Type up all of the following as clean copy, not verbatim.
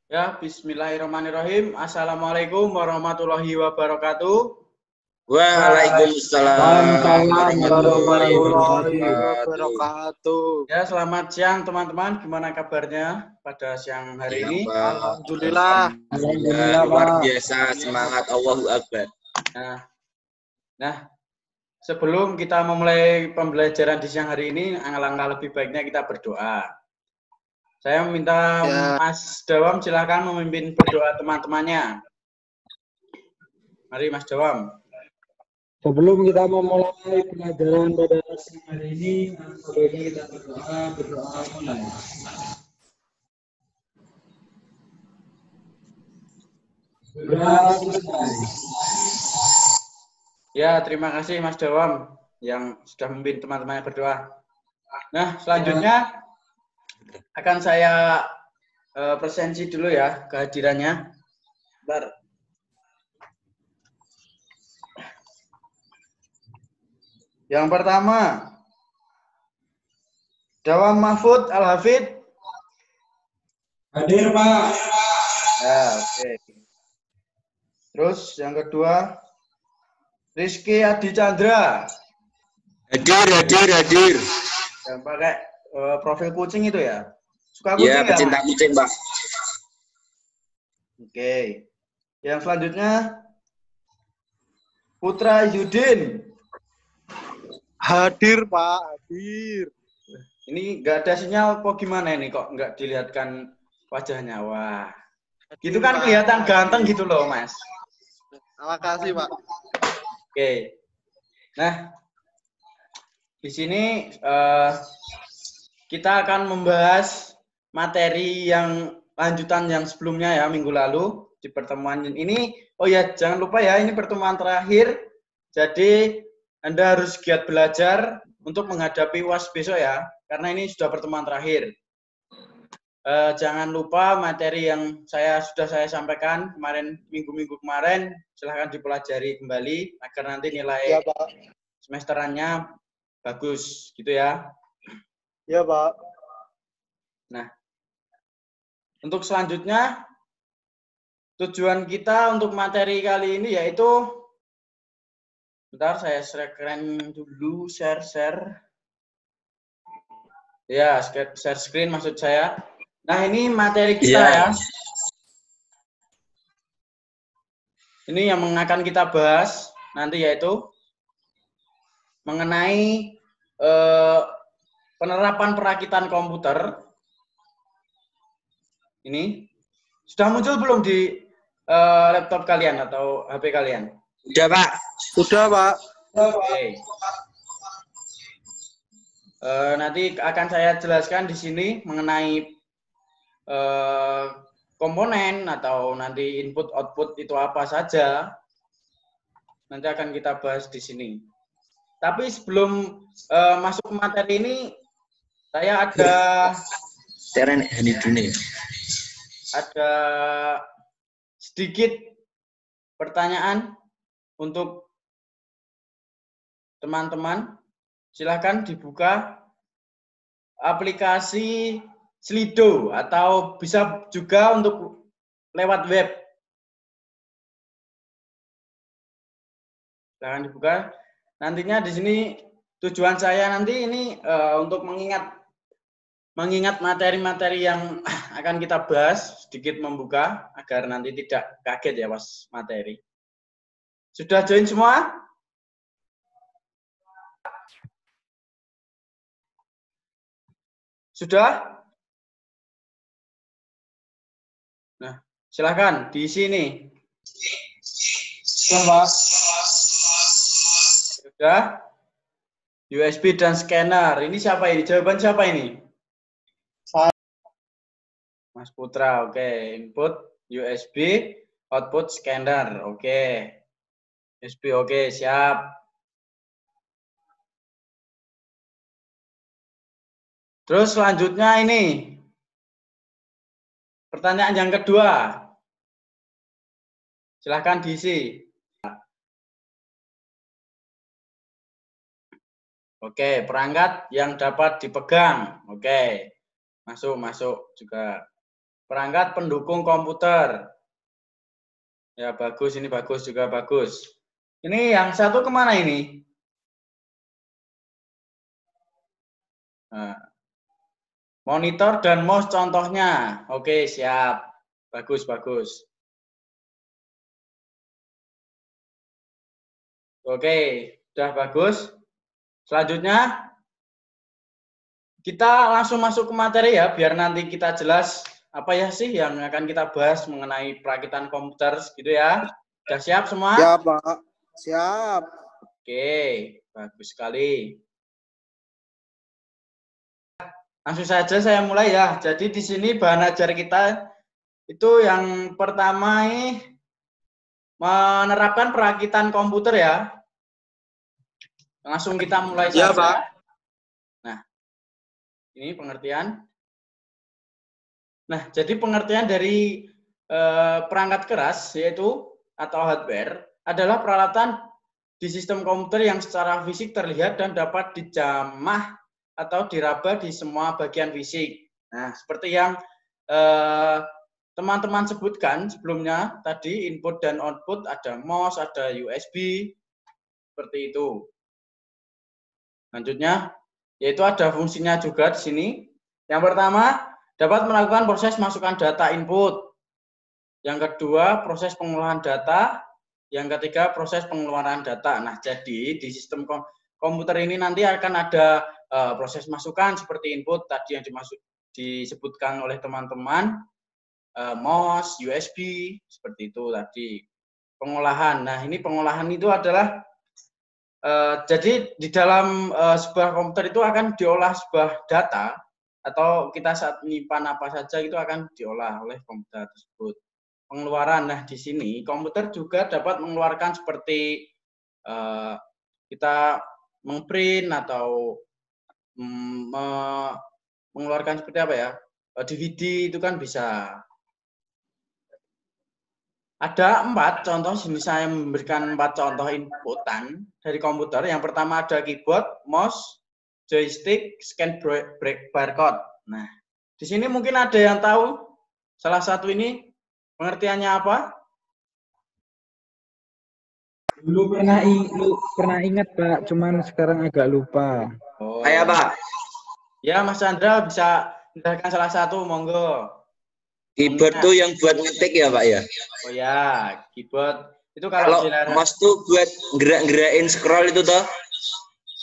Ya, bismillahirrahmanirrahim. Assalamualaikum warahmatullahi wabarakatuh. Waalaikumsalam warahmatullahi warahmatullahi wabarakatuh. wabarakatuh. Ya, selamat siang teman-teman. Gimana kabarnya pada siang hari Ya, ini? Pak. Alhamdulillah. Alhamdulillah, luar biasa, semangat, Allahu Akbar. Nah, sebelum kita memulai pembelajaran di siang hari ini, alangkah lebih baiknya kita berdoa. Saya meminta Mas Dawam silakan memimpin berdoa teman-temannya. Mari Mas Dawam. Sebelum kita memulai pelajaran pada siang hari ini, sebaiknya kita berdoa mulai. Ya, terima kasih Mas Dawam yang sudah memimpin teman-temannya berdoa. Nah, selanjutnya akan saya presensi dulu ya kehadirannya. Bentar. Yang pertama, Dawam Mahfud Al-Hafid. Hadir, Pak. Ya, oke. Terus yang kedua, Rizky Adi Chandra. Hadir. Yang pakai profil kucing itu ya? Suka kucing Ya, nggak, pecinta Mas? kucing, Pak. Oke. Yang selanjutnya, Putra Yudin. Hadir, Pak. Hadir. Ini nggak ada sinyal apa gimana ini kok nggak dilihatkan wajahnya? Wah, gitu kan kelihatan ganteng gitu loh, Mas. Terima kasih, Pak. Oke. Nah, di sini kita akan membahas materi yang lanjutan yang sebelumnya ya, minggu lalu di pertemuan ini. Oh ya, jangan lupa ya, ini pertemuan terakhir. Jadi Anda harus giat belajar untuk menghadapi UAS besok ya, karena ini sudah pertemuan terakhir. Jangan lupa materi yang sudah saya sampaikan kemarin, minggu-minggu kemarin, silahkan dipelajari kembali agar nanti nilai semesterannya bagus, gitu ya. Ya, Pak. Nah, untuk selanjutnya, tujuan kita untuk materi kali ini yaitu, bentar saya share dulu, share. Ya, share screen maksud saya. Nah, ini materi kita ya. Ini yang akan kita bahas nanti yaitu mengenai penerapan perakitan komputer. Ini sudah muncul belum di laptop kalian atau HP kalian? Udah, Pak. Sudah, Pak. Oke. Nanti akan saya jelaskan di sini mengenai komponen atau nanti input output itu apa saja. Nanti akan kita bahas di sini. Tapi sebelum masuk ke materi ini, saya ada sedikit pertanyaan untuk teman-teman. Silakan dibuka aplikasi Slido atau bisa juga untuk lewat web. Silakan dibuka. Nantinya di sini tujuan saya nanti ini untuk mengingat materi-materi yang akan kita bahas, sedikit membuka agar nanti tidak kaget ya pas materi. Sudah join semua? Sudah? Nah, silakan di sini. Sudah? USB dan scanner. Ini siapa ini? Jawaban siapa ini? Mas Putra. Oke. Input USB, output scanner. Oke. USB. Oke, siap. Terus selanjutnya ini. Pertanyaan yang kedua. Silahkan diisi. Oke, perangkat yang dapat dipegang. Oke. Masuk juga. Perangkat pendukung komputer. Ya, bagus. Ini bagus juga bagus. Ini yang satu kemana ini? Nah, monitor dan mouse contohnya. Oke, siap. Bagus, bagus. Oke, sudah bagus. Selanjutnya, kita langsung masuk ke materi ya, biar nanti kita jelas apa ya sih yang akan kita bahas mengenai perakitan komputer, gitu ya. Sudah siap semua? Siap, Pak. Siap. Oke, bagus sekali. Langsung saja saya mulai ya. Jadi di sini bahan ajar kita itu yang pertama ini menerapkan perakitan komputer ya. Langsung kita mulai Ya, saja. Pak. Nah, ini pengertian. Nah, jadi pengertian dari perangkat keras yaitu atau hardware adalah peralatan di sistem komputer yang secara fisik terlihat dan dapat dijamah atau diraba di semua bagian fisik. Nah, seperti yang teman-teman sebutkan sebelumnya tadi, input dan output, ada mouse, ada USB, seperti itu. Selanjutnya, yaitu ada fungsinya juga di sini. Yang pertama, dapat melakukan proses masukkan data input. Yang kedua, proses pengolahan data. Yang ketiga, proses pengeluaran data. Nah, jadi di sistem komputer ini nanti akan ada proses masukan seperti input tadi yang disebutkan oleh teman-teman, mouse, USB, seperti itu tadi. Pengolahan. Nah, ini pengolahan itu adalah jadi di dalam sebuah komputer itu akan diolah sebuah data atau kita saat menyimpan apa saja itu akan diolah oleh komputer tersebut. Pengeluaran, nah di sini komputer juga dapat mengeluarkan seperti kita mengprint atau mengeluarkan seperti apa ya, DVD itu kan bisa. Ada 4 contoh, sini saya memberikan 4 contoh inputan dari komputer. Yang pertama ada keyboard, mouse, joystick, scan barcode. Nah, di sini mungkin ada yang tahu salah satu ini pengertiannya apa? Dulu pernah ingat, Pak, cuman sekarang agak lupa. Oh, Saya, Pak. Ya, Mas Chandra bisa menjelaskan salah satu, monggo. Keyboard tuh yang buat ngetik ya, Pak ya? Oh ya, keyboard. Itu Kalau mouse tuh buat gerak-gerakin scroll itu toh?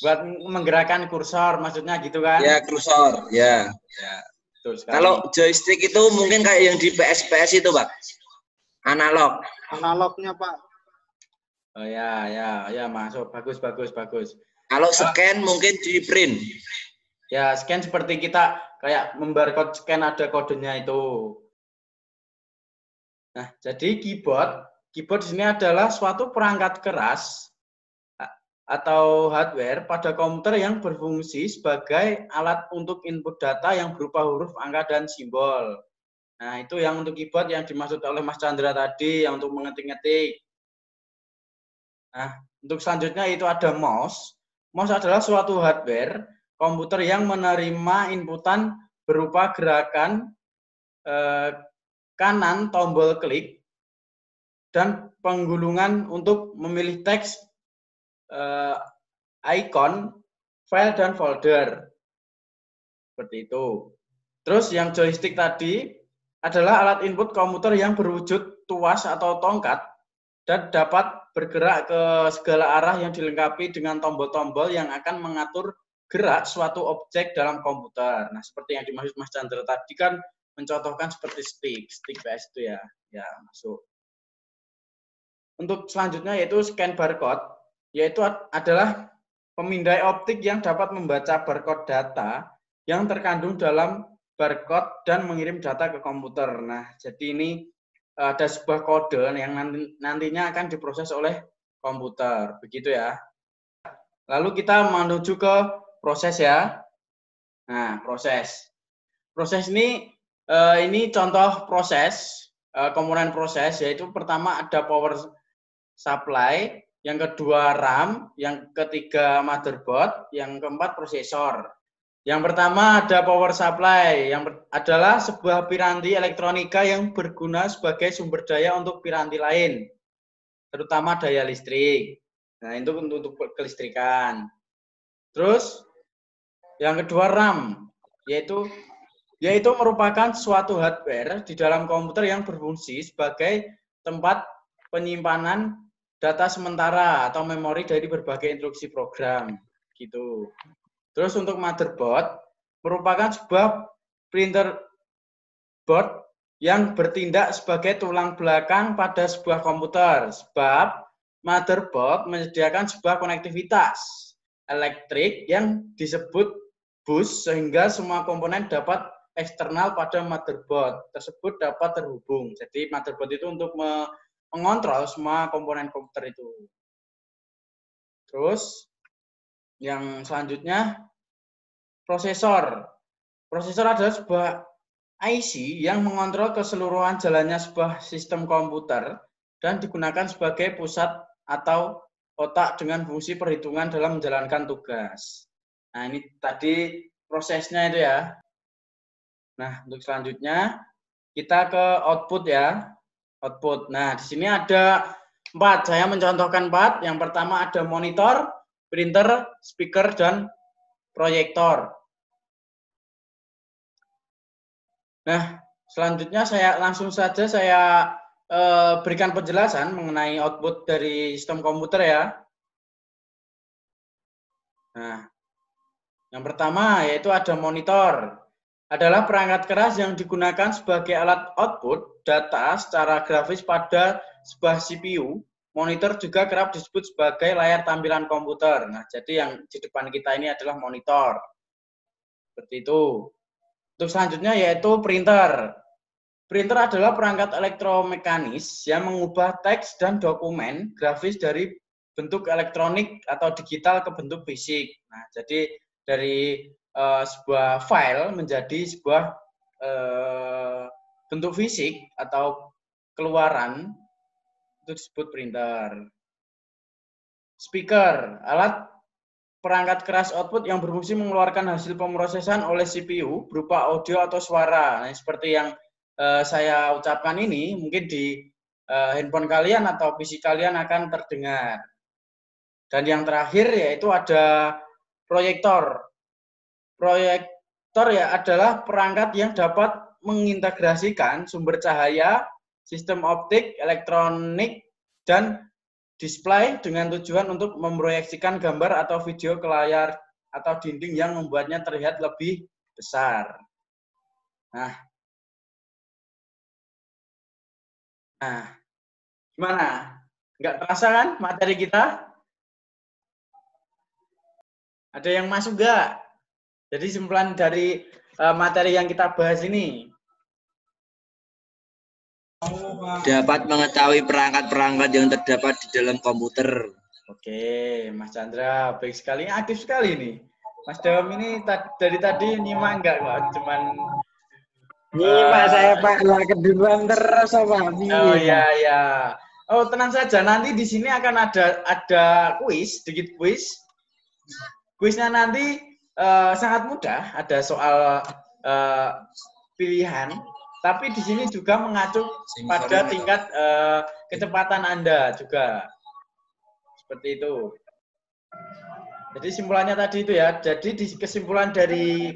Buat menggerakkan kursor, maksudnya gitu kan? Ya, kursor, ya. Ya, betul sekali. Kalau joystick itu mungkin kayak yang di PS itu, Pak. Analog. Analognya, Pak. Oh ya, masuk. Bagus. Kalau scan mungkin di print. Ya, scan seperti kita kayak membarcode scan ada kodenya itu. Nah, jadi keyboard di sini adalah suatu perangkat keras atau hardware pada komputer yang berfungsi sebagai alat untuk input data yang berupa huruf, angka, dan simbol. Nah, itu yang untuk keyboard yang dimaksud oleh Mas Chandra tadi, yang untuk mengetik-ngetik. Nah, untuk selanjutnya itu ada mouse. Mouse adalah suatu hardware komputer yang menerima inputan berupa gerakan kanan tombol klik dan penggulungan untuk memilih teks, icon, file, dan folder. Seperti itu. Terus yang joystick tadi adalah alat input komputer yang berwujud tuas atau tongkat dan dapat bergerak ke segala arah yang dilengkapi dengan tombol-tombol yang akan mengatur gerak suatu objek dalam komputer. Nah, seperti yang dimaksud Mas Chandra tadi kan mencontohkan seperti stick PS itu ya. Ya, masuk. Untuk selanjutnya yaitu scan barcode, yaitu adalah pemindai optik yang dapat membaca barcode data yang terkandung dalam barcode dan mengirim data ke komputer. Nah, jadi ini ada sebuah kode yang nantinya akan diproses oleh komputer, begitu ya. Lalu kita menuju ke proses ya. Nah, proses ini contoh proses, komponen proses, yaitu pertama ada power supply, yang kedua RAM, yang ketiga motherboard, yang keempat prosesor. Yang pertama ada power supply, yang adalah sebuah piranti elektronika yang berguna sebagai sumber daya untuk piranti lain, terutama daya listrik. Nah, itu untuk kelistrikan. Terus yang kedua RAM, yaitu merupakan suatu hardware di dalam komputer yang berfungsi sebagai tempat penyimpanan data sementara atau memori dari berbagai instruksi program, gitu. Terus untuk motherboard merupakan sebuah printer board yang bertindak sebagai tulang belakang pada sebuah komputer, sebab motherboard menyediakan sebuah konektivitas elektrik yang disebut bus sehingga semua komponen dapat eksternal pada motherboard tersebut dapat terhubung. Jadi motherboard itu untuk mengontrol semua komponen komputer itu. Terus yang selanjutnya prosesor. Prosesor adalah sebuah IC yang mengontrol keseluruhan jalannya sebuah sistem komputer dan digunakan sebagai pusat atau otak dengan fungsi perhitungan dalam menjalankan tugas. Nah, ini tadi prosesnya itu ya. Nah, untuk selanjutnya kita ke output ya. Output. Nah, di sini ada 4. Saya mencontohkan 4. Yang pertama ada monitor, printer, speaker, dan proyektor. Nah, selanjutnya langsung saja saya berikan penjelasan mengenai output dari sistem komputer ya. Nah, yang pertama yaitu ada monitor. Adalah perangkat keras yang digunakan sebagai alat output data secara grafis pada sebuah CPU. Monitor juga kerap disebut sebagai layar tampilan komputer. Nah, jadi yang di depan kita ini adalah monitor. Seperti itu. Untuk selanjutnya yaitu printer. Printer adalah perangkat elektromekanis yang mengubah teks dan dokumen grafis dari bentuk elektronik atau digital ke bentuk fisik. Nah, jadi dari sebuah file menjadi sebuah bentuk fisik atau keluaran, itu disebut printer. Speaker, alat perangkat keras output yang berfungsi mengeluarkan hasil pemrosesan oleh CPU berupa audio atau suara. Nah, seperti yang saya ucapkan ini, mungkin di handphone kalian atau PC kalian akan terdengar. Dan yang terakhir yaitu ada proyektor. Proyektor ya adalah perangkat yang dapat mengintegrasikan sumber cahaya, sistem optik, elektronik, dan display dengan tujuan untuk memproyeksikan gambar atau video ke layar atau dinding yang membuatnya terlihat lebih besar. Nah, gimana? Nggak terasa kan materi kita? Ada yang masuk nggak? Jadi simpulan dari materi yang kita bahas ini. Dapat mengetahui perangkat-perangkat yang terdapat di dalam komputer. Oke, Mas Chandra, baik sekali, aktif sekali nih. Mas Dawam ini dari tadi nyimak nggak kok? Cuman nyimak saya Pak, lah keduluan terus Pak. Oh iya ya. Oh tenang saja, nanti di sini akan ada kuis, sedikit kuis. Kuisnya nanti sangat mudah, ada soal pilihan, tapi di sini juga mengacu pada tingkat kecepatan Anda juga. Seperti itu. Jadi simpulannya tadi itu ya. Jadi di kesimpulan dari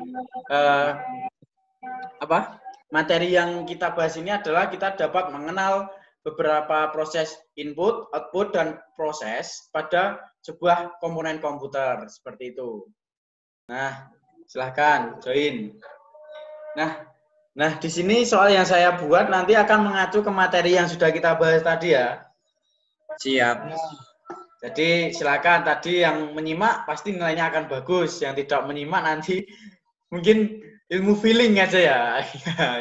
materi yang kita bahas ini adalah kita dapat mengenal beberapa proses input, output, dan proses pada sebuah komponen komputer. Seperti itu. Nah, silahkan join. Nah, di sini soal yang saya buat nanti akan mengacu ke materi yang sudah kita bahas tadi ya. Siap. Jadi silakan, tadi yang menyimak pasti nilainya akan bagus. Yang tidak menyimak nanti mungkin ilmu feeling aja ya.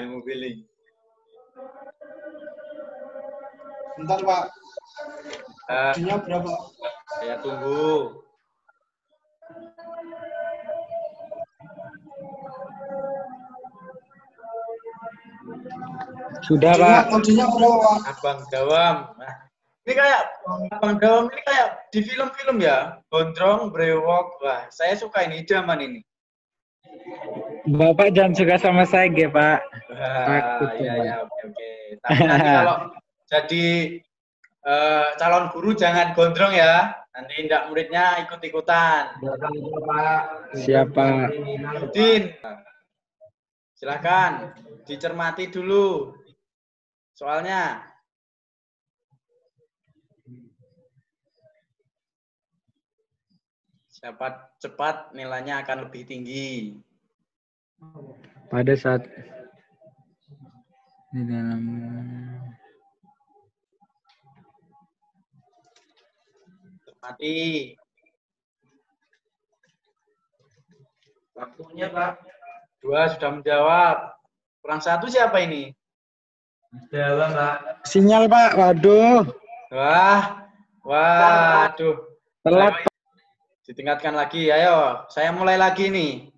Ilmu feeling. Bentar Pak. Waktunya berapa? Saya tunggu. Sudah Pak. Waktunya berapa Pak? Abang Dawam. Nah, ini kayak Abang Dawam ini kayak di film-film ya. Gondrong, brewok. Wah, saya suka ini, idaman ini. Bapak jangan suka sama saya, Ge, Pak. Takut, Iya, Pak. ya, oke, oke. Tapi nanti kalau jadi calon guru jangan gondrong ya. Nanti ndak muridnya ikut-ikutan. Siapa? Udin, silakan dicermati dulu soalnya. Siapa cepat nilainya akan lebih tinggi. Pada saat di dalam Cermati. Waktunya, Pak. 2 sudah menjawab. Kurang 1 siapa ini? Jawab, Pak. sinyal, Pak. Waduh. Waduh. Telat. Ditingkatkan lagi. Ayo, saya mulai lagi nih.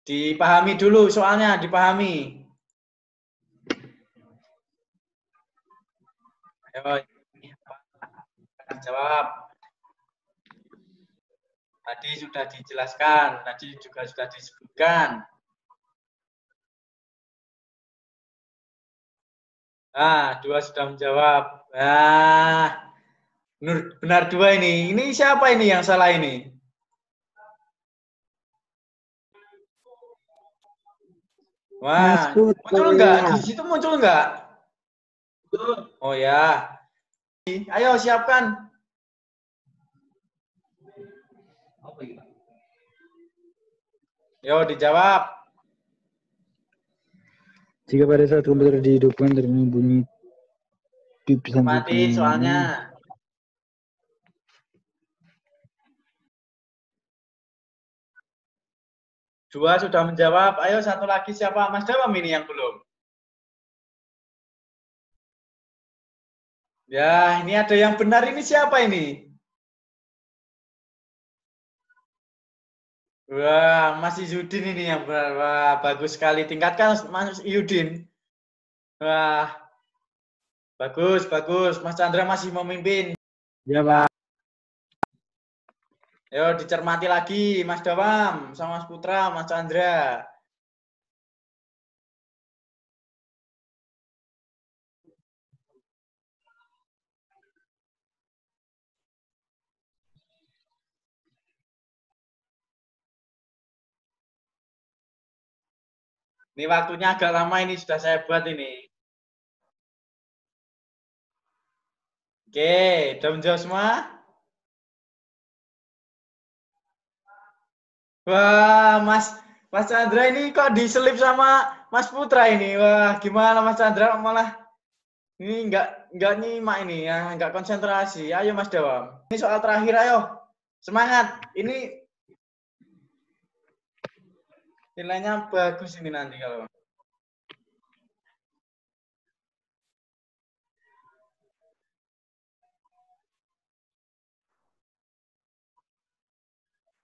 Dipahami dulu soalnya, dipahami. Ayo, jawab. Tadi sudah dijelaskan, tadi juga sudah disebutkan. Nah, 2 sudah menjawab. Nah, benar 2 ini. Ini siapa ini yang salah ini? Wah, muncul enggak? Di situ muncul enggak? Oh ya. Ayo siapkan. Yo dijawab. Jika pada saat komputer dihidupkan terdengar bunyi bip Mati soalnya. Dua sudah menjawab. Ayo satu lagi siapa? Mas Dawam ini yang belum. Ya, ini ada yang benar. Ini siapa ini? Wah, Mas Yudin ini yang benar. Wah, bagus sekali. Tingkatkan Mas Yudin. Wah, bagus, bagus. Mas Chandra masih memimpin. Ya, Pak. Ayo dicermati lagi, Mas Dawam, sama Mas Putra, Mas Chandra. Ini waktunya agak lama ini sudah saya buat ini. Oke, udah menjawab semua? Wah, Mas Chandra ini kok diselip sama Mas Putra ini. Wah, gimana Mas Chandra malah ini enggak nyimak ini ya, enggak konsentrasi. Ayo Mas Dawam. Ini soal terakhir ayo. Semangat. Ini nilainya bagus ini nanti kalau.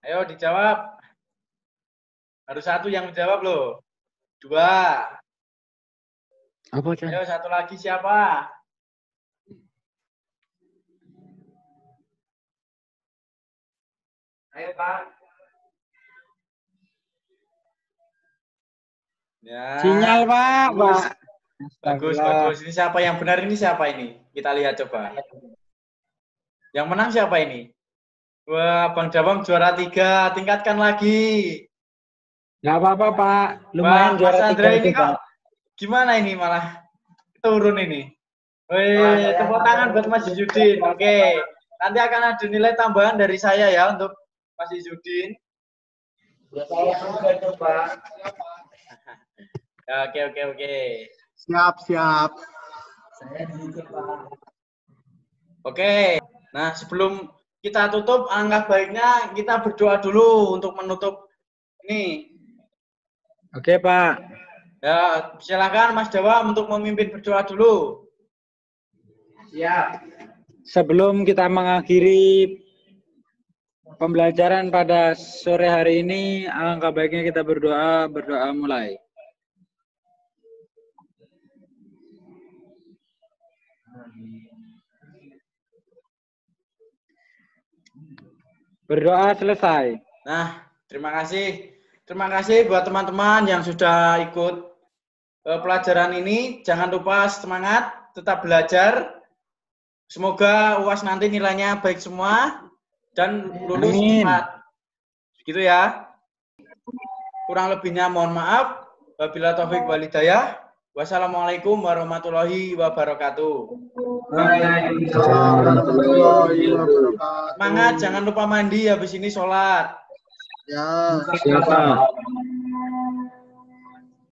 Ayo dijawab. Harus satu yang menjawab loh. 2. Apa, Chan? Ayo satu lagi siapa? Ayo Pak. Ya. Sinyal, Pak. Bagus. Pak. Bagus, bagus. Ini siapa yang benar ini siapa ini? Kita lihat coba. Yang menang siapa ini? Wah, Bang Dawam juara 3. Tingkatkan lagi. Nggak apa-apa, Pak. Lumayan Wah, juara Mas Chandra 3 ini itu, kok Pak. gimana ini malah turun ini? Wih, tepuk tangan buat Mas Yudin. Oke. Nanti akan ada nilai tambahan dari saya ya untuk Mas Yudin. Oke. Siap. Oke. Nah, sebelum kita tutup, alangkah baiknya kita berdoa dulu untuk menutup ini. Oke, Pak. Ya, silakan Mas Dawam untuk memimpin berdoa dulu. Siap. Sebelum kita mengakhiri pembelajaran pada sore hari ini, alangkah baiknya kita berdoa mulai. Berdoa selesai. Nah, Terima kasih. Terima kasih buat teman-teman yang sudah ikut pelajaran ini. Jangan lupa semangat, tetap belajar. Semoga UAS nanti nilainya baik semua dan lulus cepat. Gitu ya. Kurang lebihnya mohon maaf. Wabillahi taufiq wal hidayah. Wassalamualaikum warahmatullahi wabarakatuh. Waalaikumsalam warahmatullahi wabarakatuh. Semangat, jangan lupa mandi habis ini sholat. Ya. Siapa?